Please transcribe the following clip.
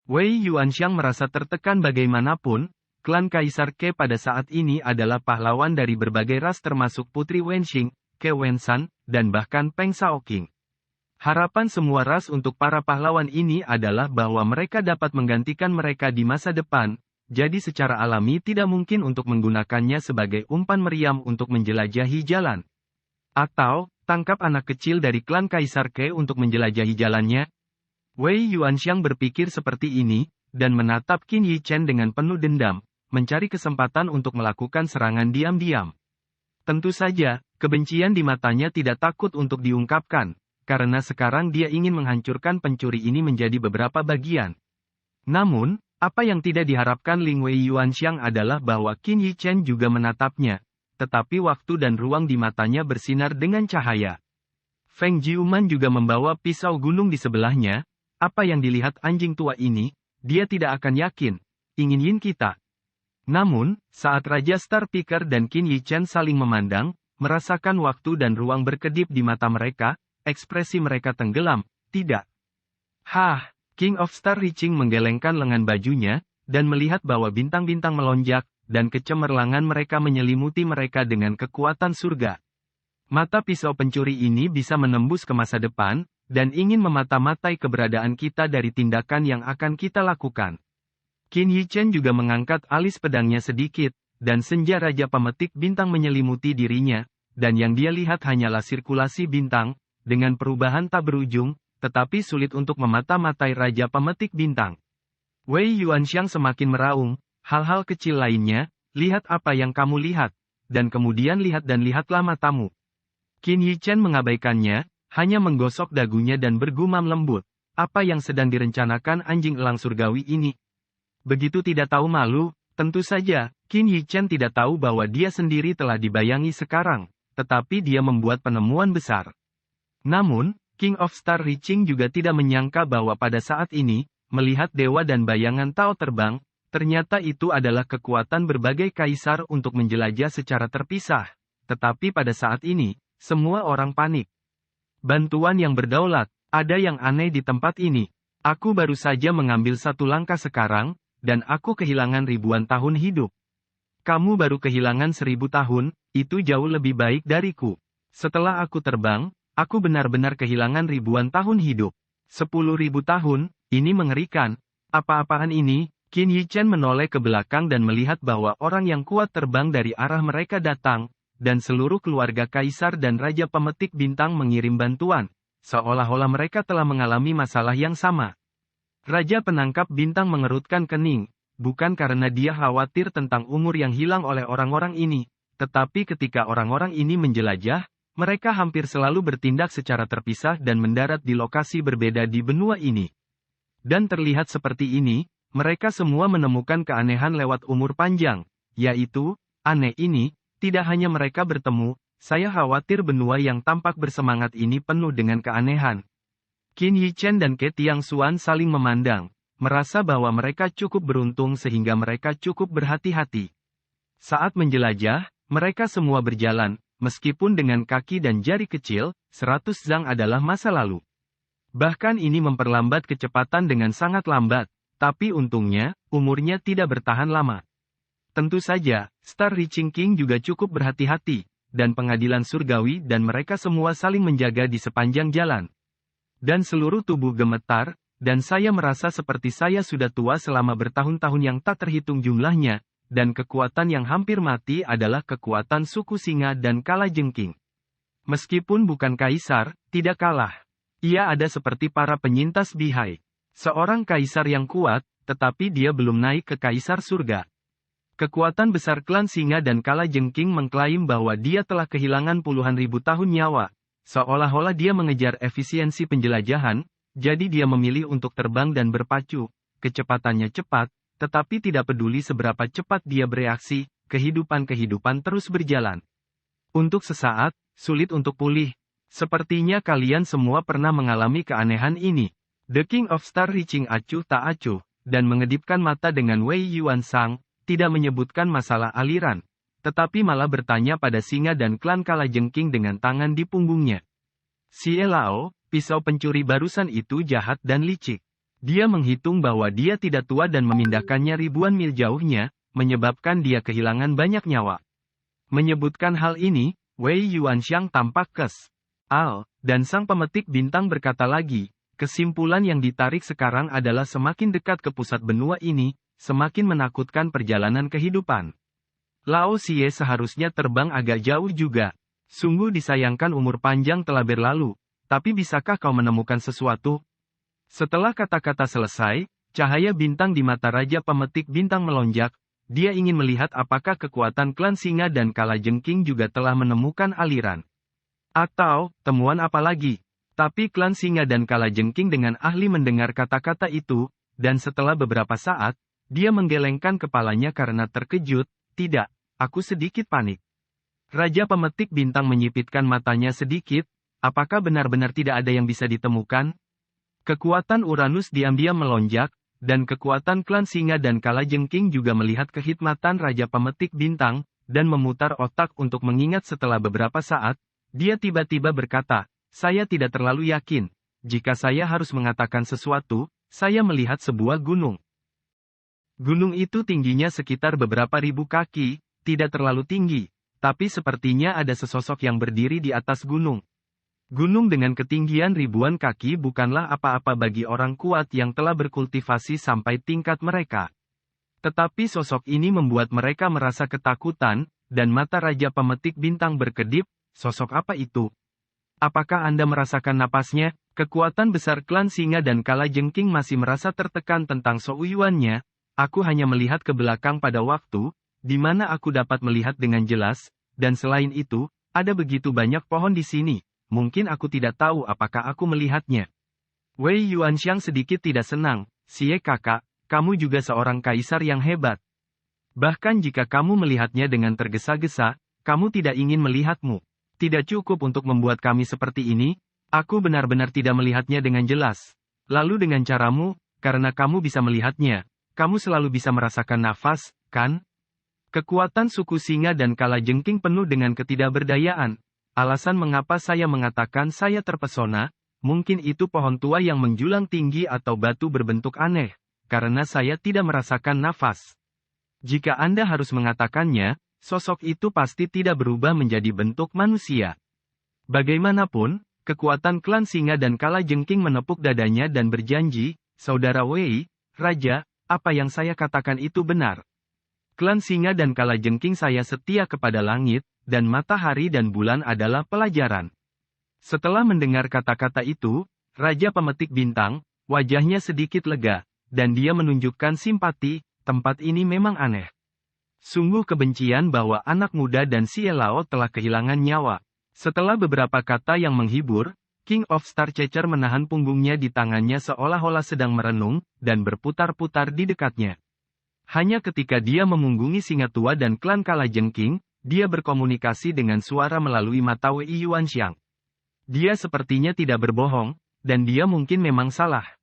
Wei Yuanxiang merasa tertekan bagaimanapun, klan Kaisar Ke pada saat ini adalah pahlawan dari berbagai ras termasuk Putri Wenxing, Ke Wensan, dan bahkan Peng Shaoqing. Harapan semua ras untuk para pahlawan ini adalah bahwa mereka dapat menggantikan mereka di masa depan, jadi secara alami tidak mungkin untuk menggunakannya sebagai umpan meriam untuk menjelajahi jalan. Atau, tangkap anak kecil dari klan Kaisar Ke untuk menjelajahi jalannya. Wei Yuanxiang berpikir seperti ini, dan menatap Qin Yichen dengan penuh dendam, mencari kesempatan untuk melakukan serangan diam-diam. Tentu saja, kebencian di matanya tidak takut untuk diungkapkan, karena sekarang dia ingin menghancurkan pencuri ini menjadi beberapa bagian. Namun, apa yang tidak diharapkan Ling Wei Yuanxiang adalah bahwa Qin Yichen juga menatapnya, tetapi waktu dan ruang di matanya bersinar dengan cahaya. Feng Jiuman juga membawa pisau gunung di sebelahnya. Apa yang dilihat anjing tua ini, dia tidak akan yakin, ingin Yin kita. Namun, saat Raja Star Picker dan Qin Yichen saling memandang, merasakan waktu dan ruang berkedip di mata mereka, ekspresi mereka tenggelam, tidak. Hah, King of Star Reaching menggelengkan lengan bajunya, dan melihat bahwa bintang-bintang melonjak, dan kecemerlangan mereka menyelimuti mereka dengan kekuatan surga. Mata pisau pencuri ini bisa menembus ke masa depan, dan ingin memata-matai keberadaan kita dari tindakan yang akan kita lakukan. Qin Yichen juga mengangkat alis pedangnya sedikit, dan senja Raja Pemetik Bintang menyelimuti dirinya, dan yang dia lihat hanyalah sirkulasi bintang, dengan perubahan tak berujung, tetapi sulit untuk memata-matai Raja Pemetik Bintang. Wei Yuanxiang semakin meraung, hal-hal kecil lainnya, lihat apa yang kamu lihat, dan kemudian lihat dan lihatlah matamu. Qin Yichen mengabaikannya, hanya menggosok dagunya dan bergumam lembut. Apa yang sedang direncanakan anjing elang surgawi ini? Begitu tidak tahu malu, tentu saja, Qin Yichen tidak tahu bahwa dia sendiri telah dibayangi sekarang, tetapi dia membuat penemuan besar. Namun, King of Star Reaching juga tidak menyangka bahwa pada saat ini, melihat dewa dan bayangan Tao terbang, ternyata itu adalah kekuatan berbagai kaisar untuk menjelajah secara terpisah. Tetapi pada saat ini, semua orang panik. Bantuan yang berdaulat, ada yang aneh di tempat ini. Aku baru saja mengambil satu langkah sekarang, dan aku kehilangan ribuan tahun hidup. Kamu baru kehilangan 1000 tahun, itu jauh lebih baik dariku. Setelah aku terbang, aku benar-benar kehilangan ribuan tahun hidup. 10.000 tahun, ini mengerikan. Apa-apaan ini? Qin Yichen menoleh ke belakang dan melihat bahwa orang yang kuat terbang dari arah mereka datang, dan seluruh keluarga kaisar dan Raja Pemetik Bintang mengirim bantuan, seolah-olah mereka telah mengalami masalah yang sama. Raja Penangkap Bintang mengerutkan kening, bukan karena dia khawatir tentang umur yang hilang oleh orang-orang ini, tetapi ketika orang-orang ini menjelajah, mereka hampir selalu bertindak secara terpisah dan mendarat di lokasi berbeda di benua ini. Dan terlihat seperti ini, mereka semua menemukan keanehan lewat umur panjang, yaitu, aneh ini, tidak hanya mereka bertemu, saya khawatir benua yang tampak bersemangat ini penuh dengan keanehan. Qin Yichen dan Ke Tiangxuan saling memandang, merasa bahwa mereka cukup beruntung sehingga mereka cukup berhati-hati. Saat menjelajah, mereka semua berjalan, meskipun dengan kaki dan jari kecil, 100 zang adalah masa lalu. Bahkan ini memperlambat kecepatan dengan sangat lambat, tapi untungnya, umurnya tidak bertahan lama. Tentu saja, Star Reaching King juga cukup berhati-hati, dan pengadilan surgawi dan mereka semua saling menjaga di sepanjang jalan. Dan seluruh tubuh gemetar, dan saya merasa seperti saya sudah tua selama bertahun-tahun yang tak terhitung jumlahnya, dan kekuatan yang hampir mati adalah kekuatan suku singa dan kalajengking. Meskipun bukan kaisar, tidak kalah. Ia ada seperti para penyintas bihai. Seorang kaisar yang kuat, tetapi dia belum naik ke kaisar surga. Kekuatan besar klan singa dan kalajengking mengklaim bahwa dia telah kehilangan puluhan ribu tahun nyawa. Seolah-olah dia mengejar efisiensi penjelajahan, jadi dia memilih untuk terbang dan berpacu. Kecepatannya cepat, tetapi tidak peduli seberapa cepat dia bereaksi, kehidupan terus berjalan. Untuk sesaat, sulit untuk pulih. Sepertinya kalian semua pernah mengalami keanehan ini. The King of Star Reaching acuh tak acuh, dan mengedipkan mata dengan Wei Yuansang, tidak menyebutkan masalah aliran, tetapi malah bertanya pada singa dan klan kalajengking dengan tangan di punggungnya. Xie Lao, pisau pencuri barusan itu jahat dan licik. Dia menghitung bahwa dia tidak tua dan memindahkannya ribuan mil jauhnya, menyebabkan dia kehilangan banyak nyawa. Menyebutkan hal ini, Wei Yuanxiang tampak kesal, dan sang pemetik bintang berkata lagi, kesimpulan yang ditarik sekarang adalah semakin dekat ke pusat benua ini, semakin menakutkan perjalanan kehidupan. Lao Xie seharusnya terbang agak jauh juga. Sungguh disayangkan umur panjang telah berlalu, tapi bisakah kau menemukan sesuatu? Setelah kata-kata selesai, cahaya bintang di mata Raja Pemetik Bintang melonjak, dia ingin melihat apakah kekuatan klan Singa dan Kalajengking juga telah menemukan aliran. Atau, temuan apa lagi? Tapi klan Singa dan Kalajengking dengan ahli mendengar kata-kata itu, dan setelah beberapa saat, dia menggelengkan kepalanya karena terkejut, tidak, aku sedikit panik. Raja Pemetik Bintang menyipitkan matanya sedikit, apakah benar-benar tidak ada yang bisa ditemukan? Kekuatan Uranus diam-diam melonjak, dan kekuatan klan Singa dan Kalajengking juga melihat kehikmatan Raja Pemetik Bintang, dan memutar otak untuk mengingat setelah beberapa saat, dia tiba-tiba berkata, saya tidak terlalu yakin, jika saya harus mengatakan sesuatu, saya melihat sebuah gunung. Gunung itu tingginya sekitar beberapa ribu kaki, tidak terlalu tinggi. Tapi sepertinya ada sesosok yang berdiri di atas gunung. Gunung dengan ketinggian ribuan kaki bukanlah apa-apa bagi orang kuat yang telah berkultivasi sampai tingkat mereka. Tetapi sosok ini membuat mereka merasa ketakutan, dan mata Raja Pemetik Bintang berkedip, sosok apa itu? Apakah Anda merasakan napasnya? Kekuatan besar klan Singa dan Kalajengking masih merasa tertekan tentang Souyuannya. Aku hanya melihat ke belakang pada waktu, di mana aku dapat melihat dengan jelas, dan selain itu, ada begitu banyak pohon di sini, mungkin aku tidak tahu apakah aku melihatnya. Wei Yuanxiang sedikit tidak senang, Xie kakak, kamu juga seorang kaisar yang hebat. Bahkan jika kamu melihatnya dengan tergesa-gesa, kamu tidak ingin melihatmu. Tidak cukup untuk membuat kami seperti ini, aku benar-benar tidak melihatnya dengan jelas. Lalu dengan caramu, karena kamu bisa melihatnya, kamu selalu bisa merasakan nafas, kan? Kekuatan suku Singa dan Kalajengking penuh dengan ketidakberdayaan. Alasan mengapa saya mengatakan saya terpesona, mungkin itu pohon tua yang menjulang tinggi atau batu berbentuk aneh, karena saya tidak merasakan nafas. Jika Anda harus mengatakannya, sosok itu pasti tidak berubah menjadi bentuk manusia. Bagaimanapun, kekuatan klan Singa dan Kalajengking menepuk dadanya dan berjanji, Saudara Wei, Raja, apa yang saya katakan itu benar. Klan Singa dan Kalajengking saya setia kepada langit, dan matahari dan bulan adalah pelajaran. Setelah mendengar kata-kata itu, Raja Pemetik Bintang, wajahnya sedikit lega, dan dia menunjukkan simpati, tempat ini memang aneh. Sungguh kebencian bahwa anak muda dan Sielao telah kehilangan nyawa. Setelah beberapa kata yang menghibur, King of Starchaser menahan punggungnya di tangannya seolah-olah sedang merenung, dan berputar-putar di dekatnya. Hanya ketika dia memunggungi singa tua dan klan Kalajengking, dia berkomunikasi dengan suara melalui mata Wei Yuanxiang. Dia sepertinya tidak berbohong, dan dia mungkin memang salah.